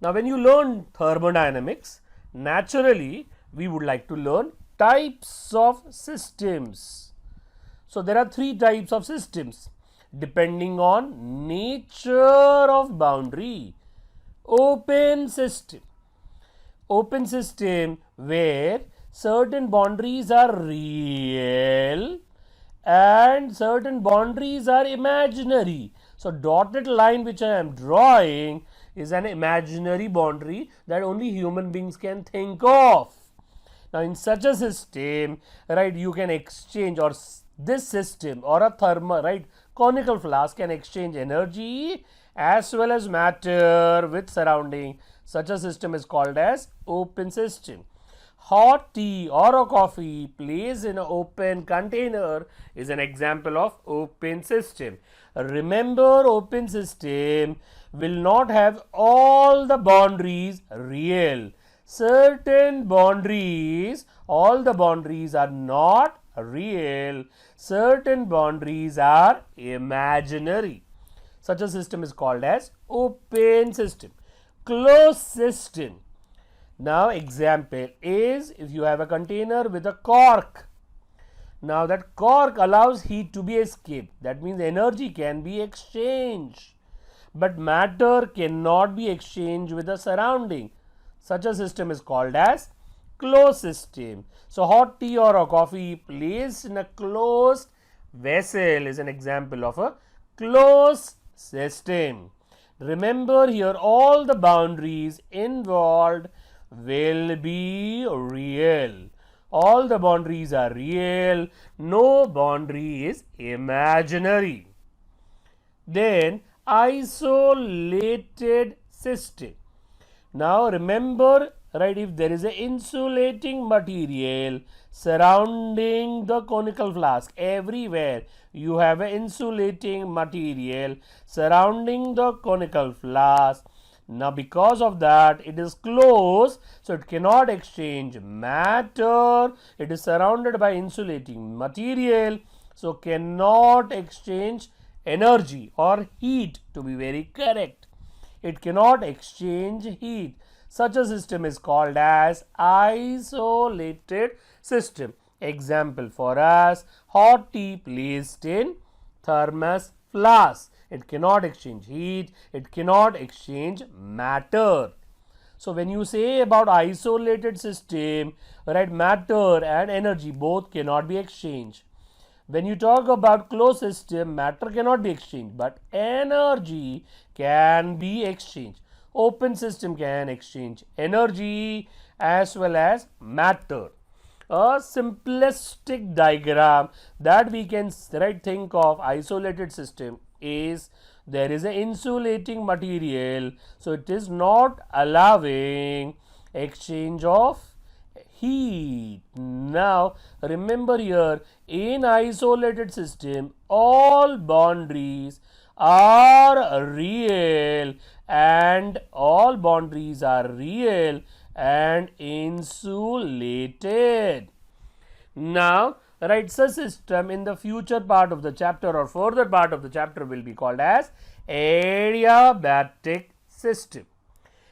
Now, when you learn thermodynamics, naturally we would like to learn types of systems. So, there are three types of systems depending on nature of boundary. Open system. Open system where certain boundaries are real and certain boundaries are imaginary. So, dotted line which I am drawing is an imaginary boundary that only human beings can think of. Now, in such a system, right, you can exchange, or this system or a thermal, right, conical flask can exchange energy as well as matter with surrounding. Such a system is called as open system. Hot tea or a coffee placed in an open container is an example of open system. Remember, open system will not have all the boundaries real. Certain boundaries, all the boundaries are not real. Certain boundaries are imaginary. Such a system is called as open system. Closed system. Now, example is if you have a container with a cork. Now, that cork allows heat to be escaped. That means energy can be exchanged, but matter cannot be exchanged with the surrounding. Such a system is called as closed system. So, hot tea or a coffee placed in a closed vessel is an example of a closed system. Remember, here all the boundaries involved will be real. All the boundaries are real, no boundary is imaginary. Then, isolated system. Now, remember, right, if there is an insulating material surrounding the conical flask, everywhere you have an insulating material surrounding the conical flask. Now, because of that, it is closed, so it cannot exchange matter. It is surrounded by insulating material, so cannot exchange energy or heat, to be very correct. It cannot exchange heat. Such a system is called as isolated system. Example for us, hot tea placed in thermos flask. It cannot exchange heat, it cannot exchange matter. So, when you say about isolated system, right, matter and energy both cannot be exchanged. When you talk about closed system, matter cannot be exchanged, but energy can be exchanged. Open system can exchange energy as well as matter. A simplistic diagram that we can think of isolated system is there is an insulating material, so it is not allowing exchange of heat. Now, remember here, in isolated system all boundaries are real and all boundaries are real and insulated. Now, right, such system in the future part of the chapter or further part of the chapter will be called as adiabatic system.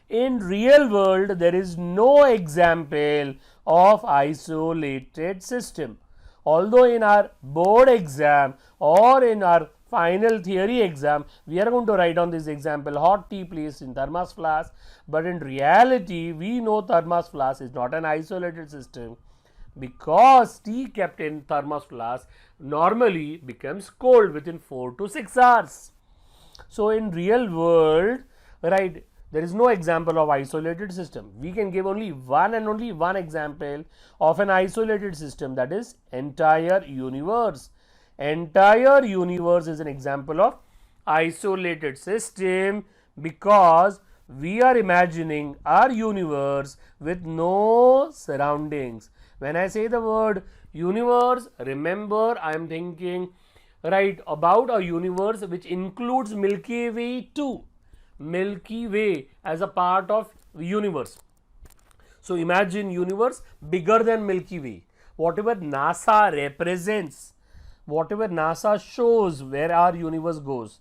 In real world, there is no example of isolated system. Although in our board exam or in our final theory exam, we are going to write on this example hot tea placed in thermos flask, but in reality, we know thermos flask is not an isolated system because tea kept in thermos flask normally becomes cold within 4 to 6 hours. So, in real world, right, there is no example of isolated system. We can give only one and only one example of an isolated system, that is entire universe. Entire universe is an example of isolated system because we are imagining our universe with no surroundings. When I say the word universe, remember I am thinking right about a universe which includes Milky Way too. Milky Way as a part of universe. So, imagine universe bigger than Milky Way. Whatever NASA represents, whatever NASA shows where our universe goes.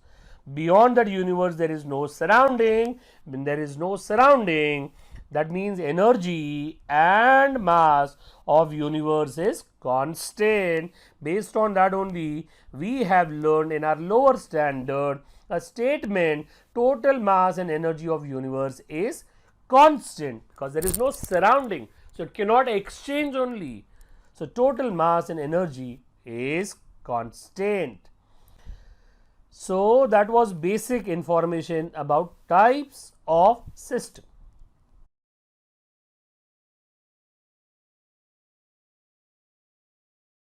Beyond that universe, there is no surrounding. When there is no surrounding, that means energy and mass of universe is constant. Based on that only, we have learned in our lower standard a statement: total mass and energy of universe is constant, because there is no surrounding, so it cannot exchange only. So total mass and energy is constant. So that was basic information about types of system.